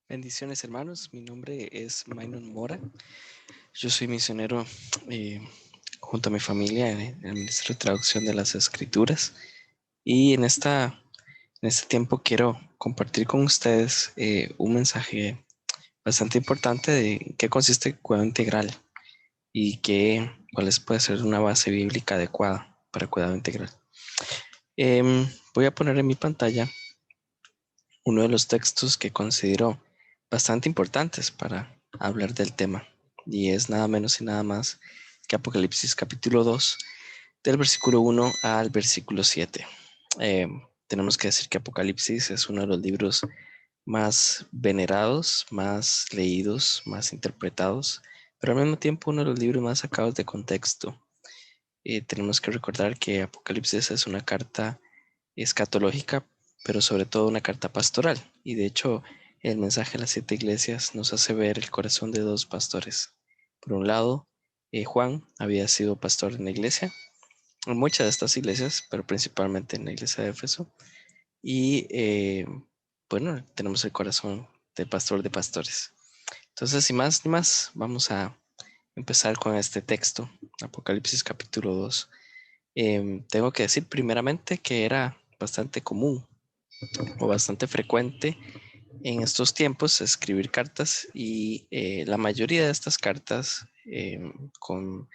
Bendiciones, hermanos. Mi nombre es Mynon Mora. Yo soy misionero eh, junto a mi familia en el Ministerio de Traducción de las Escrituras. Y en este tiempo quiero compartir con ustedes un mensaje bastante importante de qué consiste el cuidado integral y cuáles puede ser una base bíblica adecuada para el cuidado integral. Voy a poner en mi pantalla uno de los textos que considero bastante importantes para hablar del tema, y es nada menos y nada más que Apocalipsis capítulo 2, del versículo 1 al versículo 7. Tenemos que decir que Apocalipsis es uno de los libros más venerados, más leídos, más interpretados, pero al mismo tiempo uno de los libros más sacados de contexto. Tenemos que recordar que Apocalipsis es una carta escatológica, pero sobre todo una carta pastoral. Y de hecho, el mensaje a las 7 iglesias nos hace ver el corazón de dos pastores. Por un lado, Juan había sido pastor en la iglesia, en muchas de estas iglesias, pero principalmente en la iglesia de Éfeso. Y bueno, tenemos el corazón del pastor de pastores. Entonces, sin más ni más, vamos a empezar con este texto, Apocalipsis capítulo 2. Tengo que decir primeramente que era bastante común o bastante frecuente en estos tiempos escribir cartas, y la mayoría de estas cartas con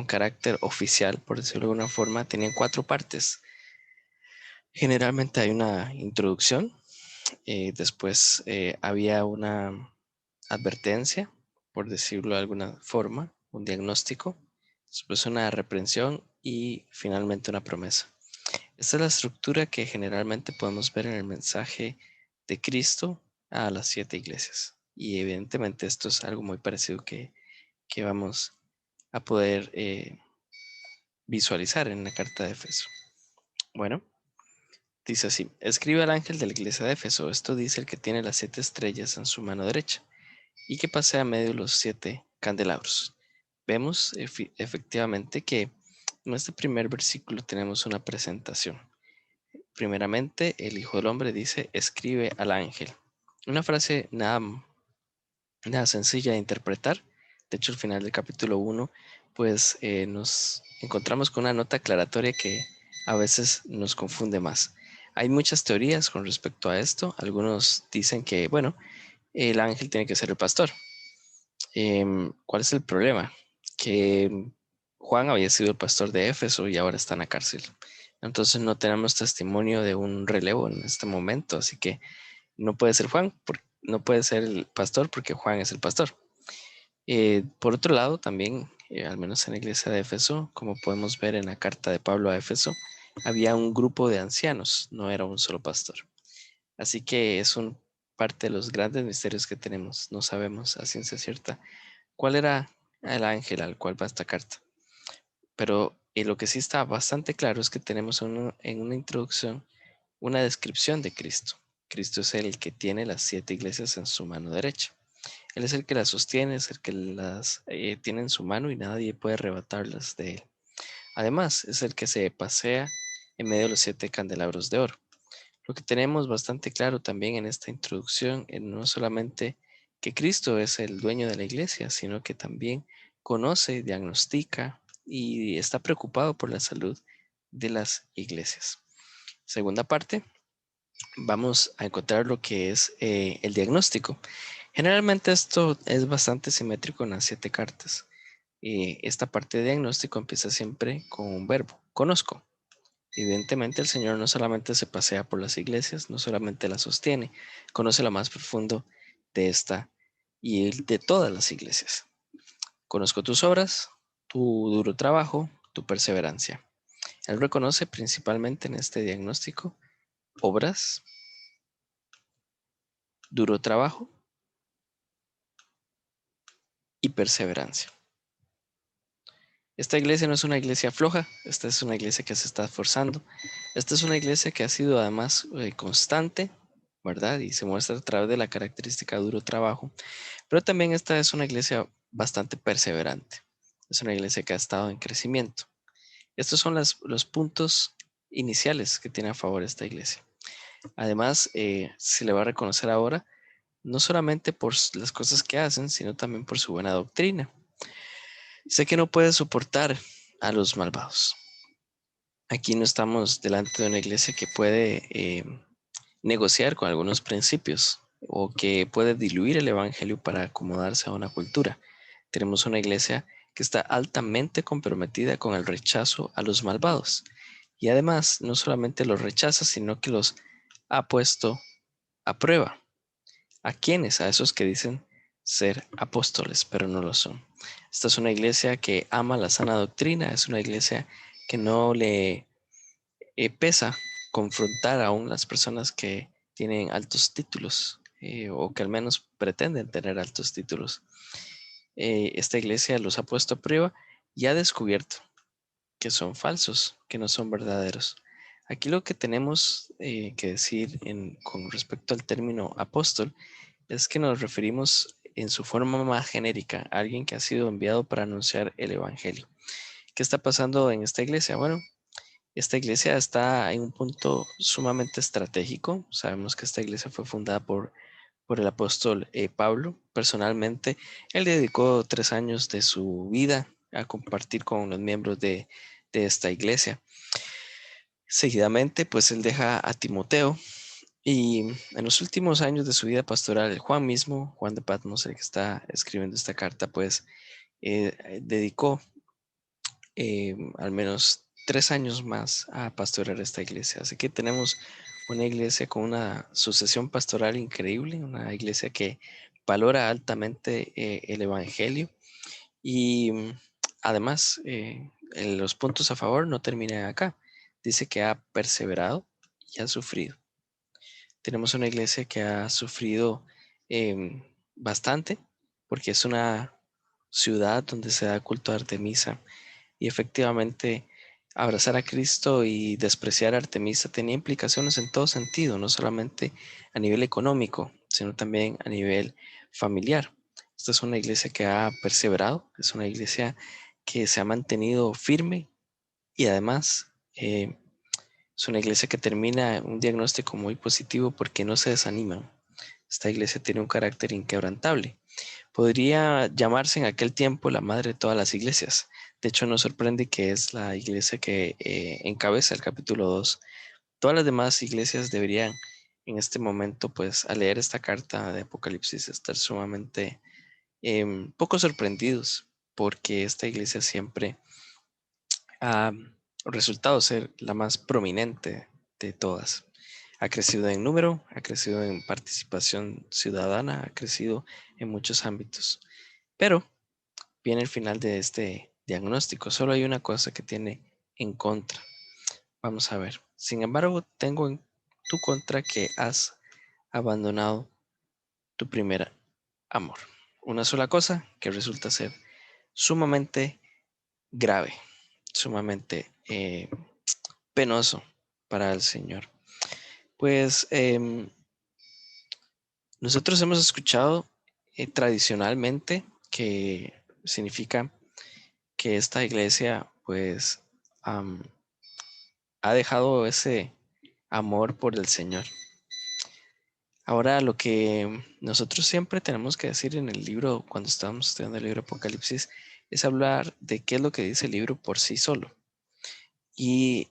carácter oficial, por decirlo de alguna forma, tenían 4 partes. Generalmente hay una introducción, después había una advertencia, por decirlo de alguna forma, un diagnóstico, después una reprensión y finalmente una promesa. Esta es la estructura que generalmente podemos ver en el mensaje de Cristo a las 7 iglesias. Y evidentemente esto es algo muy parecido que vamos a poder visualizar en la carta de Éfeso. Bueno, dice así: escribe al ángel de la iglesia de Éfeso, esto dice el que tiene las 7 estrellas en su mano derecha y que pasea a medio de los 7 candelabros. Vemos efectivamente que en este primer versículo tenemos una presentación. Primeramente, el Hijo del Hombre dice, escribe al ángel. Una frase nada sencilla de interpretar. De hecho, al final del capítulo 1, pues nos encontramos con una nota aclaratoria que a veces nos confunde más. Hay muchas teorías con respecto a esto. Algunos dicen que, bueno, el ángel tiene que ser el pastor. ¿Cuál es el problema? Que Juan había sido el pastor de Éfeso y ahora está en la cárcel. Entonces no tenemos testimonio de un relevo en este momento, así que no puede ser Juan, no puede ser el pastor porque Juan es el pastor. Por otro lado, también, al menos en la iglesia de Éfeso, como podemos ver en la carta de Pablo a Éfeso, había un grupo de ancianos, no era un solo pastor. Así que es parte de los grandes misterios que tenemos. No sabemos a ciencia cierta cuál era el ángel al cual va esta carta. Pero lo que sí está bastante claro es que tenemos en una introducción una descripción de Cristo. Cristo es el que tiene las 7 iglesias en su mano derecha. Él es el que las sostiene, es el que las tiene en su mano y nadie puede arrebatarlas de él. Además, es el que se pasea en medio de los 7 candelabros de oro. Lo que tenemos bastante claro también en esta introducción es no solamente que Cristo es el dueño de la iglesia, sino que también conoce, diagnostica y está preocupado por la salud de las iglesias. Segunda parte, vamos a encontrar lo que es el diagnóstico. Generalmente esto es bastante simétrico en las 7 cartas. Esta parte de diagnóstico empieza siempre con un verbo, conozco. Evidentemente el Señor no solamente se pasea por las iglesias, no solamente las sostiene, conoce lo más profundo de esta y de todas las iglesias. Conozco tus obras, tu duro trabajo, tu perseverancia. Él reconoce principalmente en este diagnóstico obras, duro trabajo y perseverancia. Esta iglesia no es una iglesia floja, esta es una iglesia que se está esforzando, esta es una iglesia que ha sido además constante, ¿verdad? Y se muestra a través de la característica duro trabajo, pero también esta es una iglesia bastante perseverante, es una iglesia que ha estado en crecimiento. Estos son los puntos iniciales que tiene a favor esta iglesia. Además, se le va a reconocer ahora no solamente por las cosas que hacen, sino también por su buena doctrina. Sé que no puede soportar a los malvados. Aquí no estamos delante de una iglesia que puede negociar con algunos principios o que puede diluir el evangelio para acomodarse a una cultura. Tenemos una iglesia que está altamente comprometida con el rechazo a los malvados. Y además, no solamente los rechaza, sino que los ha puesto a prueba. ¿A quiénes? A esos que dicen ser apóstoles, pero no lo son. Esta es una iglesia que ama la sana doctrina, es una iglesia que no le pesa confrontar aún las personas que tienen altos títulos o que al menos pretenden tener altos títulos. Esta iglesia los ha puesto a prueba y ha descubierto que son falsos, que no son verdaderos. Aquí lo que tenemos que decir con respecto al término apóstol es que nos referimos en su forma más genérica a alguien que ha sido enviado para anunciar el evangelio. ¿Qué está pasando en esta iglesia? Bueno, esta iglesia está en un punto sumamente estratégico. Sabemos que esta iglesia fue fundada por el apóstol Pablo. Personalmente, él dedicó 3 años de su vida a compartir con los miembros de esta iglesia. Seguidamente, pues él deja a Timoteo y en los últimos años de su vida pastoral, Juan mismo, Juan de Patmos, el que está escribiendo esta carta, pues dedicó al menos 3 años más a pastorear esta iglesia. Así que tenemos una iglesia con una sucesión pastoral increíble, una iglesia que valora altamente el evangelio y además los puntos a favor no terminan acá. Dice que ha perseverado y ha sufrido. Tenemos una iglesia que ha sufrido bastante porque es una ciudad donde se da culto a Artemisa y efectivamente, abrazar a Cristo y despreciar a Artemisa tenía implicaciones en todo sentido, no solamente a nivel económico, sino también a nivel familiar. Esta es una iglesia que ha perseverado, es una iglesia que se ha mantenido firme y además es una iglesia que termina un diagnóstico muy positivo porque no se desaniman. Esta iglesia tiene un carácter inquebrantable. Podría llamarse en aquel tiempo la madre de todas las iglesias. De hecho, nos sorprende que es la iglesia que encabeza el capítulo 2. Todas las demás iglesias deberían en este momento, pues, al leer esta carta de Apocalipsis, estar sumamente poco sorprendidos porque esta iglesia siempre ha resultado ser la más prominente de todas. Ha crecido en número, ha crecido en participación ciudadana, ha crecido en muchos ámbitos. Pero viene el final de este diagnóstico. Solo hay una cosa que tiene en contra. Vamos a ver. Sin embargo, tengo en tu contra que has abandonado tu primer amor. Una sola cosa que resulta ser sumamente grave, sumamente penoso para el Señor. Pues nosotros hemos escuchado tradicionalmente que significa que esta iglesia pues ha dejado ese amor por el Señor. Ahora lo que nosotros siempre tenemos que decir en el libro, cuando estamos estudiando el libro Apocalipsis, es hablar de qué es lo que dice el libro por sí solo. Y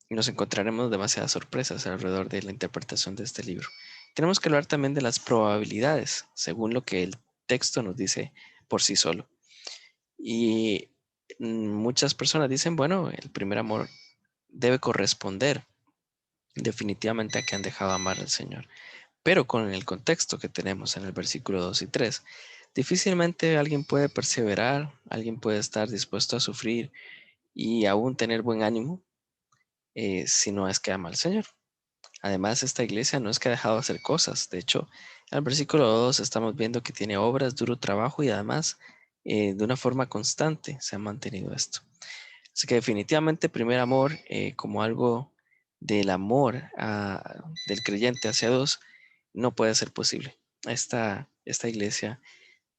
nos encontraremos demasiadas sorpresas alrededor de la interpretación de este libro. Tenemos que hablar también de las probabilidades, según lo que el texto nos dice por sí solo. Y muchas personas dicen, bueno, el primer amor debe corresponder definitivamente a que han dejado amar al Señor. Pero con el contexto que tenemos en el versículo 2 y 3, difícilmente alguien puede perseverar, alguien puede estar dispuesto a sufrir y aún tener buen ánimo si no es que ama al Señor. Además, esta iglesia no es que ha dejado de hacer cosas. De hecho, en el versículo 2 estamos viendo que tiene obras, duro trabajo y además de una forma constante se ha mantenido esto. Así que definitivamente primer amor como algo del amor del creyente hacia Dios no puede ser posible. Esta iglesia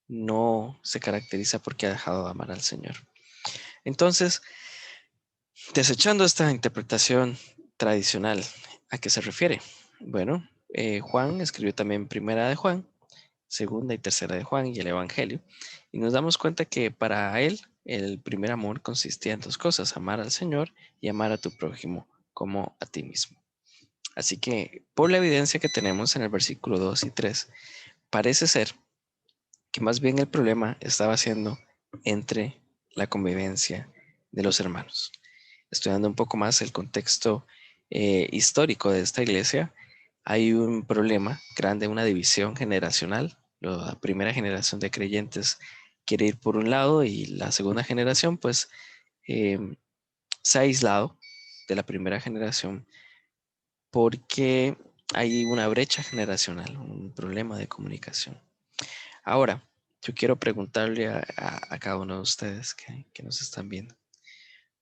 no se caracteriza porque ha dejado de amar al Señor. Entonces, desechando esta interpretación tradicional, ¿a qué se refiere? Bueno, Juan escribió también Primera de Juan, Segunda y Tercera de Juan y el Evangelio. Y nos damos cuenta que para él el primer amor consistía en dos cosas: amar al Señor y amar a tu prójimo como a ti mismo. Así que por la evidencia que tenemos en el versículo 2 y 3, parece ser que más bien el problema estaba siendo entre la convivencia de los hermanos. Estudiando un poco más el contexto histórico de esta iglesia, hay un problema grande, una división generacional. La primera generación de creyentes quiere ir por un lado y la segunda generación pues eh, se ha aislado de la primera generación porque hay una brecha generacional, un problema de comunicación. Ahora, yo quiero preguntarle a cada uno de ustedes que nos están viendo,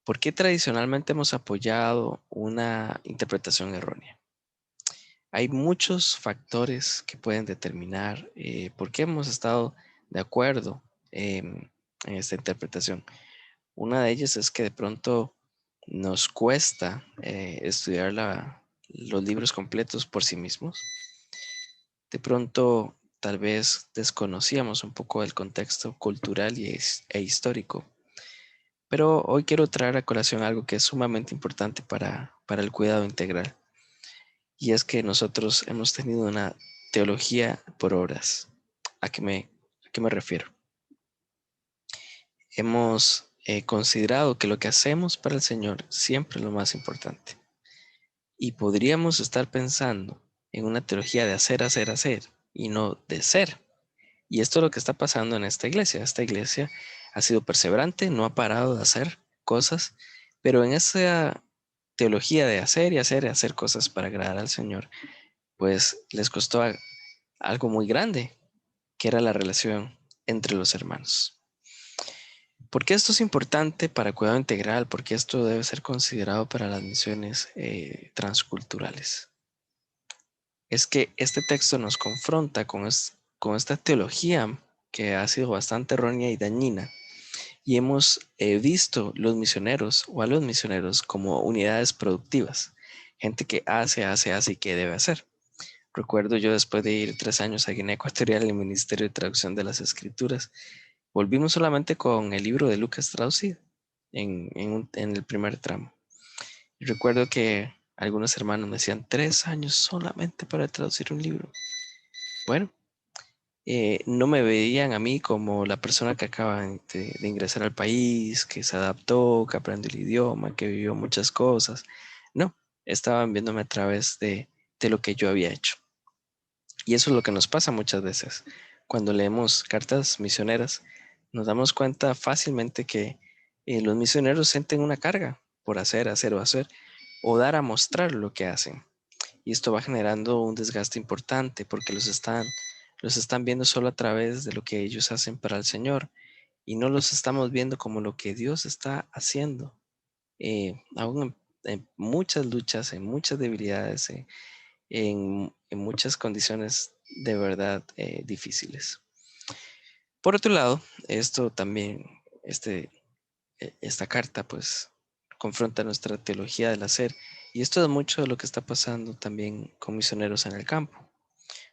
¿por qué tradicionalmente hemos apoyado una interpretación errónea? Hay muchos factores que pueden determinar por qué hemos estado de acuerdo en esta interpretación. Una de ellas es que de pronto nos cuesta estudiar los libros completos por sí mismos. De pronto, tal vez desconocíamos un poco el contexto cultural e histórico. Pero hoy quiero traer a colación algo que es sumamente importante para el cuidado integral. Y es que nosotros hemos tenido una teología por obras. ¿A qué me refiero? Hemos considerado que lo que hacemos para el Señor siempre es lo más importante. Y podríamos estar pensando en una teología de hacer, hacer, hacer y no de ser. Y esto es lo que está pasando en esta iglesia. Esta iglesia ha sido perseverante, no ha parado de hacer cosas, pero en esa teología de hacer y hacer y hacer cosas para agradar al Señor, pues les costó algo muy grande, que era la relación entre los hermanos. ¿Por qué esto es importante para cuidado integral? Porque esto debe ser considerado para las misiones transculturales. Es que este texto nos confronta con esta teología que ha sido bastante errónea y dañina. Y hemos visto los misioneros o a los misioneros como unidades productivas, gente que hace y que debe hacer. Recuerdo yo después de ir 3 años a Guinea Ecuatorial en el Ministerio de Traducción de las Escrituras, volvimos solamente con el libro de Lucas traducido en el primer tramo. Y recuerdo que algunos hermanos me decían 3 años solamente para traducir un libro. Bueno, no me veían a mí como la persona que acaba de ingresar al país, que se adaptó, que aprendió el idioma, que vivió muchas cosas. No, estaban viéndome a través de lo que yo había hecho. Y eso es lo que nos pasa muchas veces. Cuando leemos cartas misioneras, nos damos cuenta fácilmente que los misioneros sienten una carga por hacer, hacer o hacer, o dar a mostrar lo que hacen. Y esto va generando un desgaste importante porque los están viendo solo a través de lo que ellos hacen para el Señor y no los estamos viendo como lo que Dios está haciendo. Aún en muchas luchas, en muchas debilidades, en muchas condiciones de verdad difíciles. Por otro lado, esto también, esta carta pues confronta nuestra teología del hacer y esto es mucho de lo que está pasando también con misioneros en el campo.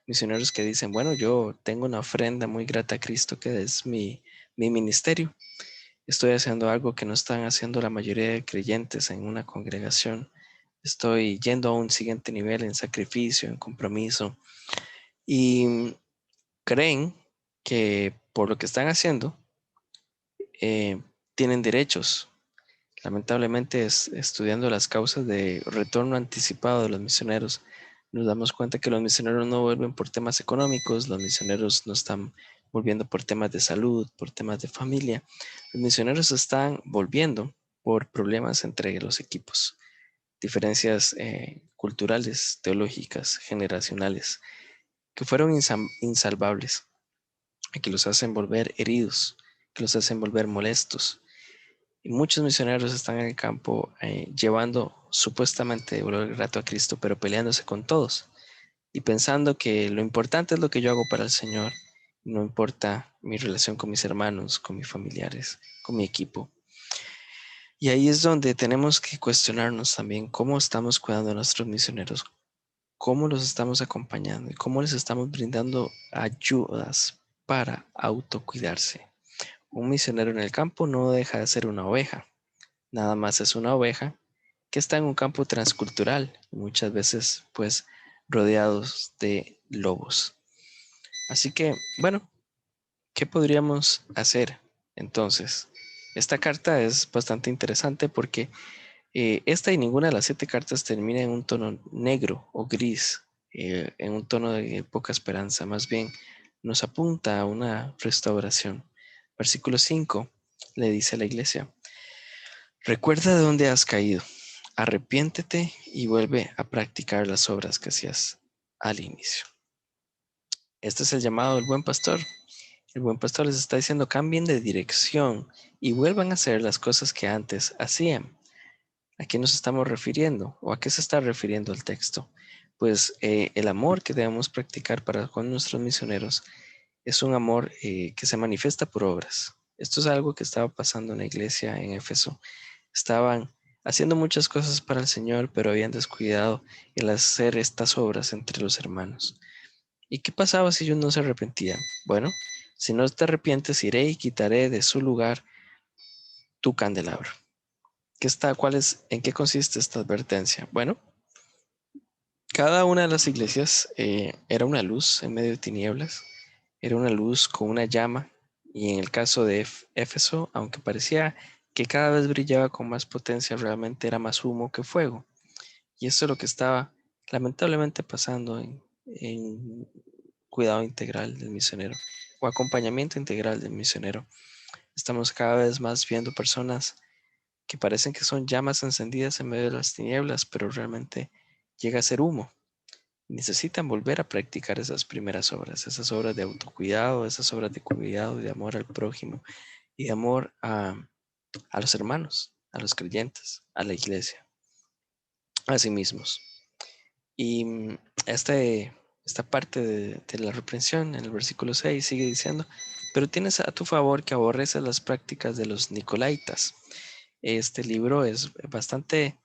Misioneros que dicen, bueno, yo tengo una ofrenda muy grata a Cristo que es mi ministerio. Estoy haciendo algo que no están haciendo la mayoría de creyentes en una congregación. Estoy yendo a un siguiente nivel en sacrificio, en compromiso. Y creen que por lo que están haciendo, eh, tienen derechos. Lamentablemente, estudiando las causas de retorno anticipado de los misioneros, nos damos cuenta que los misioneros no vuelven por temas económicos, los misioneros no están volviendo por temas de salud, por temas de familia. Los misioneros están volviendo por problemas entre los equipos, diferencias culturales, teológicas, generacionales, que fueron insalvables, que los hacen volver heridos, que los hacen volver molestos. Y muchos misioneros están en el campo llevando supuestamente de volver grato a Cristo, pero peleándose con todos y pensando que lo importante es lo que yo hago para el Señor. No importa mi relación con mis hermanos, con mis familiares, con mi equipo. Y ahí es donde tenemos que cuestionarnos también cómo estamos cuidando a nuestros misioneros, cómo los estamos acompañando y cómo les estamos brindando ayudas para autocuidarse. Un misionero en el campo no deja de ser una oveja, nada más es una oveja que está en un campo transcultural, muchas veces pues rodeados de lobos. Así que, bueno, ¿qué podríamos hacer entonces? Esta carta es bastante interesante porque esta y ninguna de las 7 cartas termina en un tono negro o gris, en un tono de poca esperanza, más bien nos apunta a una restauración. Versículo 5 le dice a la iglesia: recuerda de dónde has caído, arrepiéntete y vuelve a practicar las obras que hacías al inicio. Este es el llamado del buen pastor. El buen pastor les está diciendo: cambien de dirección y vuelvan a hacer las cosas que antes hacían. ¿A qué nos estamos refiriendo? ¿O a qué se está refiriendo el texto? Pues el amor que debemos practicar para con nuestros misioneros es un amor que se manifiesta por obras. Esto es algo que estaba pasando en la iglesia en Éfeso. Estaban haciendo muchas cosas para el Señor, pero habían descuidado el hacer estas obras entre los hermanos. ¿Y qué pasaba si ellos no se arrepentían? Bueno, si no te arrepientes, iré y quitaré de su lugar tu candelabro. ¿En qué consiste esta advertencia? Bueno, cada una de las iglesias era una luz en medio de tinieblas, era una luz con una llama, y en el caso de Éfeso, aunque parecía que cada vez brillaba con más potencia, realmente era más humo que fuego. Y eso es lo que estaba lamentablemente pasando en cuidado integral del misionero o acompañamiento integral del misionero. Estamos cada vez más viendo personas que parecen que son llamas encendidas en medio de las tinieblas, pero realmente llega a ser humo. Necesitan volver a practicar esas primeras obras, esas obras de autocuidado, esas obras de cuidado y de amor al prójimo y de amor a los hermanos, a los creyentes, a la iglesia, a sí mismos. Y esta parte de la reprensión en el versículo 6 sigue diciendo: pero tienes a tu favor que aborreces las prácticas de los nicolaitas. Este libro es bastante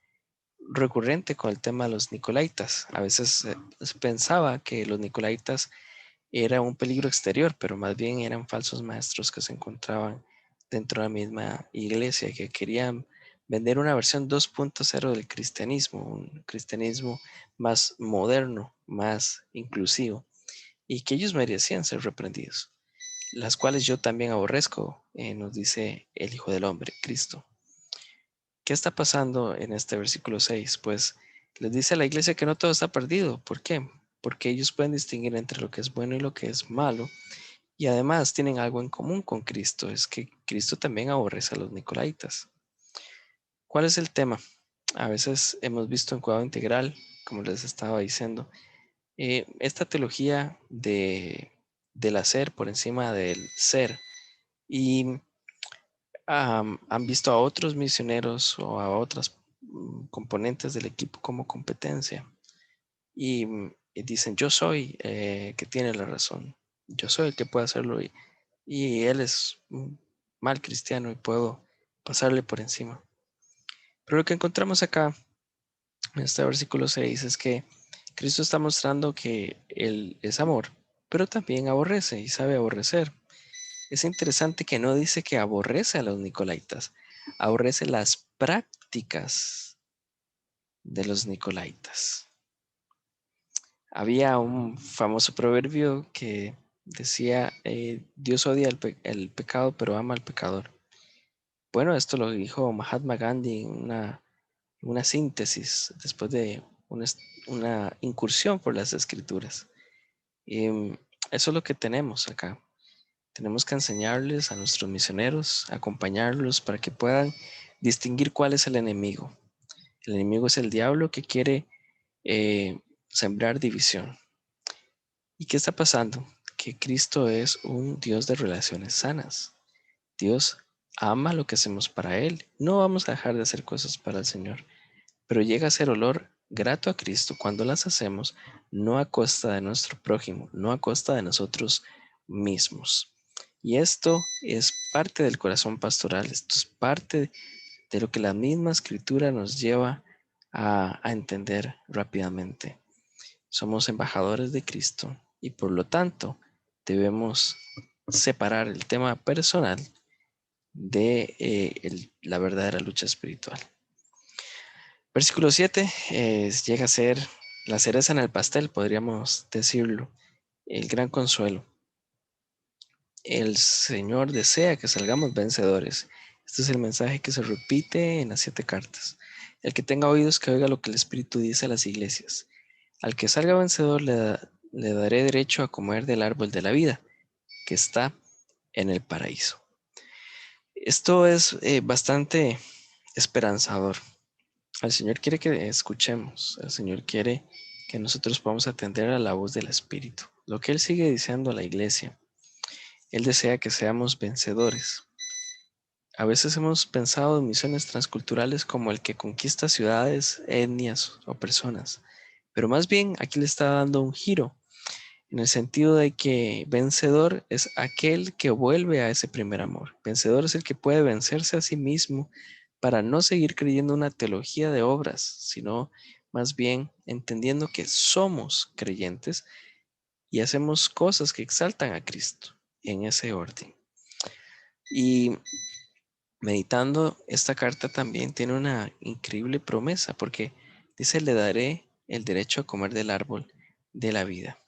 recurrente con el tema de los nicolaitas. A veces se pensaba que los nicolaitas era un peligro exterior, pero más bien eran falsos maestros que se encontraban dentro de la misma iglesia, que querían vender una versión 2.0 del cristianismo, un cristianismo más moderno, más inclusivo, y que ellos merecían ser reprendidos, las cuales yo también aborrezco, nos dice el Hijo del Hombre, Cristo. ¿Qué está pasando en este versículo 6? Pues les dice a la iglesia que no todo está perdido. ¿Por qué? Porque ellos pueden distinguir entre lo que es bueno y lo que es malo. Y además tienen algo en común con Cristo, es que Cristo también aborrece a los nicolaitas. ¿Cuál es el tema? A veces hemos visto en Cuidado Integral, como les estaba diciendo, esta teología del hacer por encima del ser. Y han visto a otros misioneros o a otras componentes del equipo como competencia y dicen: yo soy que tiene la razón, yo soy el que puede hacerlo, y él es un mal cristiano y puedo pasarle por encima. Pero lo que encontramos acá en este versículo 6 es que Cristo está mostrando que Él es amor, pero también aborrece y sabe aborrecer. Es interesante que no dice que aborrece a los nicolaitas, aborrece las prácticas de los nicolaitas. Había un famoso proverbio que decía: Dios odia el pecado, pero ama al pecador. Bueno, esto lo dijo Mahatma Gandhi en una síntesis después de una incursión por las escrituras. Eso es lo que tenemos acá. Tenemos que enseñarles a nuestros misioneros, acompañarlos para que puedan distinguir cuál es el enemigo. El enemigo es el diablo que quiere sembrar división. ¿Y qué está pasando? Que Cristo es un Dios de relaciones sanas. Dios ama lo que hacemos para Él. No vamos a dejar de hacer cosas para el Señor, pero llega a ser olor grato a Cristo cuando las hacemos no a costa de nuestro prójimo, no a costa de nosotros mismos. Y esto es parte del corazón pastoral, esto es parte de lo que la misma escritura nos lleva a entender rápidamente. Somos embajadores de Cristo y por lo tanto debemos separar el tema personal de la verdadera lucha espiritual. Versículo 7 llega a ser la cereza en el pastel, podríamos decirlo, el gran consuelo. El Señor desea que salgamos vencedores. Este es el mensaje que se repite en las 7 cartas. El que tenga oídos que oiga lo que el Espíritu dice a las iglesias. Al que salga vencedor le daré derecho a comer del árbol de la vida que está en el paraíso. Esto es bastante esperanzador. El Señor quiere que escuchemos. El Señor quiere que nosotros podamos atender a la voz del Espíritu. Lo que Él sigue diciendo a la iglesia. Él desea que seamos vencedores. A veces hemos pensado en misiones transculturales como el que conquista ciudades, etnias o personas, pero más bien aquí le está dando un giro, en el sentido de que vencedor es aquel que vuelve a ese primer amor. Vencedor es el que puede vencerse a sí mismo para no seguir creyendo una teología de obras, sino más bien entendiendo que somos creyentes y hacemos cosas que exaltan a Cristo en ese orden. Y meditando esta carta también tiene una increíble promesa porque dice, le daré el derecho a comer del árbol de la vida.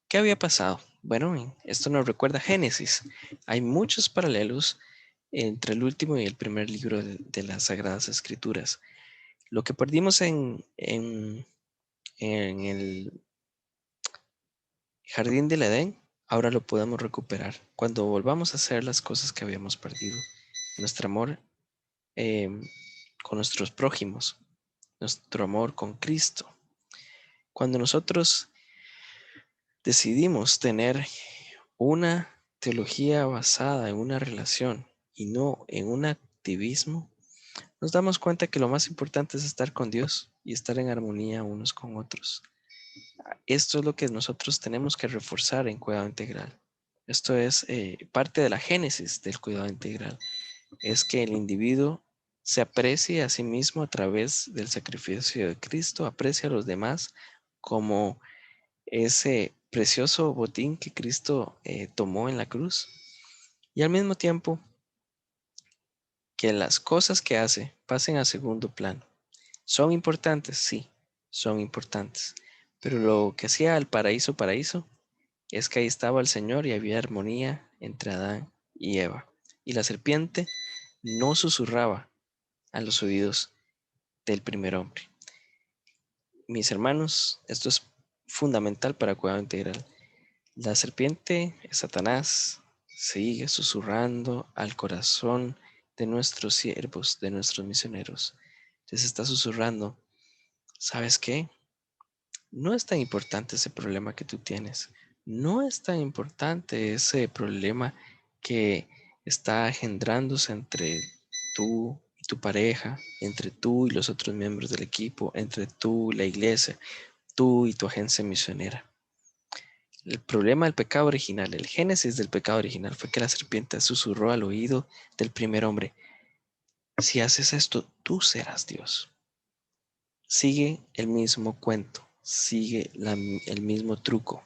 ¿Qué había pasado? Bueno, esto nos recuerda a Génesis. Hay muchos paralelos entre el último y el primer libro de las Sagradas Escrituras. Lo que perdimos en el jardín del Edén, ahora lo podemos recuperar cuando volvamos a hacer las cosas que habíamos perdido. Nuestro amor em, con nuestros prójimos, nuestro amor con Cristo. Cuando nosotros decidimos tener una teología basada en una relación y no en un activismo, nos damos cuenta que lo más importante es estar con Dios y estar en armonía unos con otros. Esto es lo que nosotros tenemos que reforzar en cuidado integral. Esto es parte de la génesis del cuidado integral. Es que el individuo se aprecie a sí mismo a través del sacrificio de Cristo, aprecia a los demás como ese precioso botín que Cristo tomó en la cruz. Y al mismo tiempo que las cosas que hace pasen a segundo plano. ¿Son importantes? Sí, son importantes. Pero lo que hacía el paraíso es que ahí estaba el Señor y había armonía entre Adán y Eva. Y la serpiente no susurraba a los oídos del primer hombre. Mis hermanos, esto es fundamental para cuidado integral. La serpiente, Satanás, sigue susurrando al corazón de nuestros siervos, de nuestros misioneros. Les está susurrando, ¿sabes qué? No es tan importante ese problema que tú tienes. No es tan importante ese problema que está engendrándose entre tú y tu pareja, entre tú y los otros miembros del equipo, entre tú y la iglesia, tú y tu agencia misionera. El problema del pecado original, el génesis del pecado original fue que la serpiente susurró al oído del primer hombre, si haces esto, tú serás Dios. Sigue el mismo cuento, sigue el mismo truco.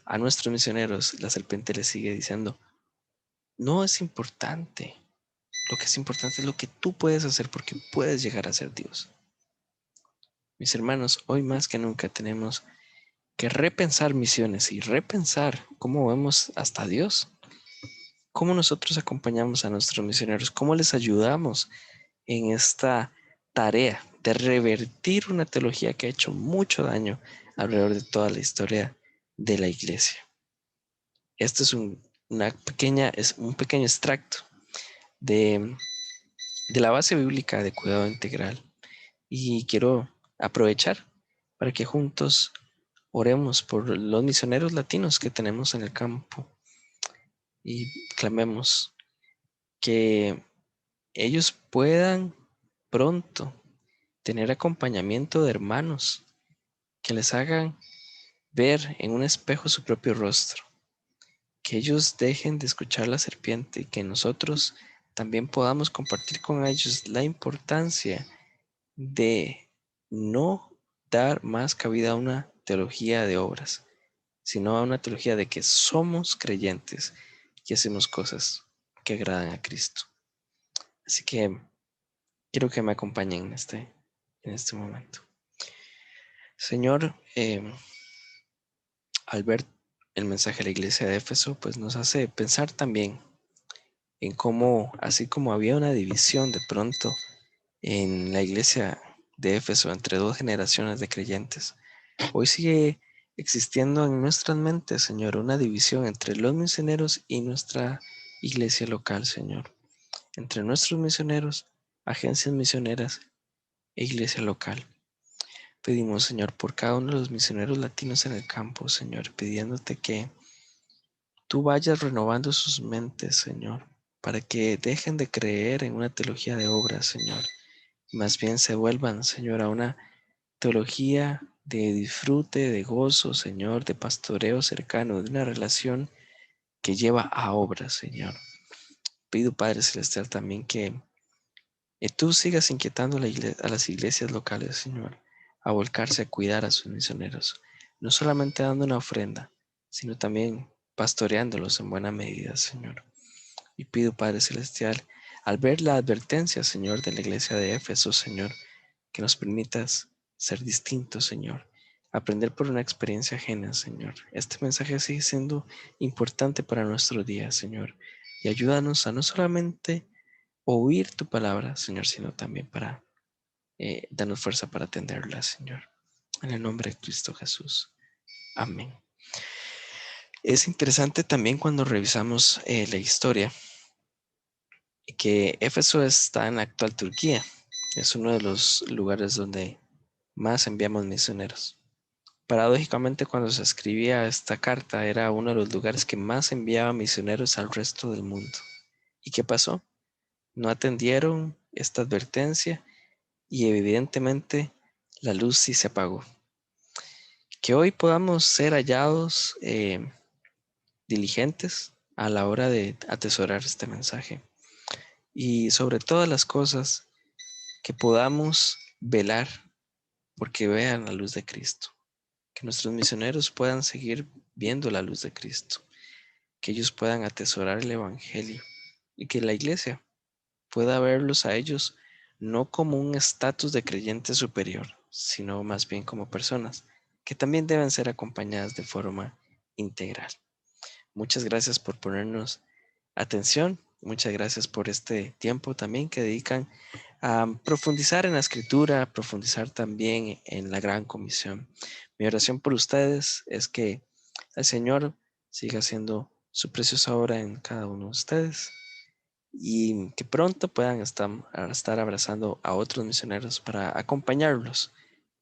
A nuestros misioneros la serpiente les sigue diciendo, no es importante, lo que es importante es lo que tú puedes hacer porque puedes llegar a ser Dios. Mis hermanos, hoy más que nunca tenemos que repensar misiones y repensar cómo vemos hasta Dios. ¿Cómo nosotros acompañamos a nuestros misioneros? ¿Cómo les ayudamos en esta tarea de revertir una teología que ha hecho mucho daño alrededor de toda la historia de la iglesia? Este es un pequeño extracto de, de la base bíblica de cuidado integral y quiero aprovechar para que juntos oremos por los misioneros latinos que tenemos en el campo y clamemos que ellos puedan pronto tener acompañamiento de hermanos que les hagan ver en un espejo su propio rostro, que ellos dejen de escuchar la serpiente y que nosotros también podamos compartir con ellos la importancia de no dar más cabida a una teología de obras, sino a una teología de que somos creyentes y hacemos cosas que agradan a Cristo. Así que quiero que me acompañen en este momento. Señor, al ver el mensaje de la iglesia de Éfeso, pues nos hace pensar también en cómo, así como había una división de pronto en la iglesia de Éfeso entre dos generaciones de creyentes, hoy sigue existiendo en nuestras mentes, Señor, una división entre los misioneros y nuestra iglesia local, Señor, entre nuestros misioneros, agencias misioneras e iglesia local. Pedimos, Señor, por cada uno de los misioneros latinos en el campo, Señor, pidiéndote que tú vayas renovando sus mentes, Señor, para que dejen de creer en una teología de obras, Señor, y más bien se vuelvan, Señor, a una teología de disfrute, de gozo, Señor, de pastoreo cercano, de una relación que lleva a obras, Señor. Pido, Padre Celestial, también que tú sigas inquietando a las iglesias locales, Señor, a volcarse a cuidar a sus misioneros, no solamente dando una ofrenda, sino también pastoreándolos en buena medida, Señor. Y pido, Padre Celestial, al ver la advertencia, Señor, de la iglesia de Éfeso, Señor, que nos permitas ser distintos, Señor, aprender por una experiencia ajena, Señor. Este mensaje sigue siendo importante para nuestro día, Señor, y ayúdanos a no solamente oír tu palabra, Señor, sino también para darnos fuerza para atenderla, Señor. En el nombre de Cristo Jesús. Amén. Es interesante también cuando revisamos la historia que Éfeso está en la actual Turquía. Es uno de los lugares donde más enviamos misioneros. Paradójicamente, cuando se escribía esta carta, era uno de los lugares que más enviaba misioneros al resto del mundo. ¿Y qué pasó? No atendieron esta advertencia y evidentemente la luz sí se apagó. Que hoy podamos ser hallados diligentes a la hora de atesorar este mensaje. Y sobre todas las cosas, que podamos velar porque vean la luz de Cristo. Que nuestros misioneros puedan seguir viendo la luz de Cristo. Que ellos puedan atesorar el Evangelio. Y que la iglesia pueda verlos a ellos no como un estatus de creyente superior, sino más bien como personas que también deben ser acompañadas de forma integral. Muchas gracias por ponernos atención. Muchas gracias por este tiempo también que dedican a profundizar en la escritura, a profundizar también en la gran comisión. Mi oración por ustedes es que el Señor siga haciendo su preciosa obra en cada uno de ustedes y que pronto puedan estar abrazando a otros misioneros para acompañarlos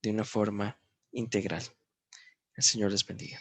de una forma integral. El Señor les bendiga.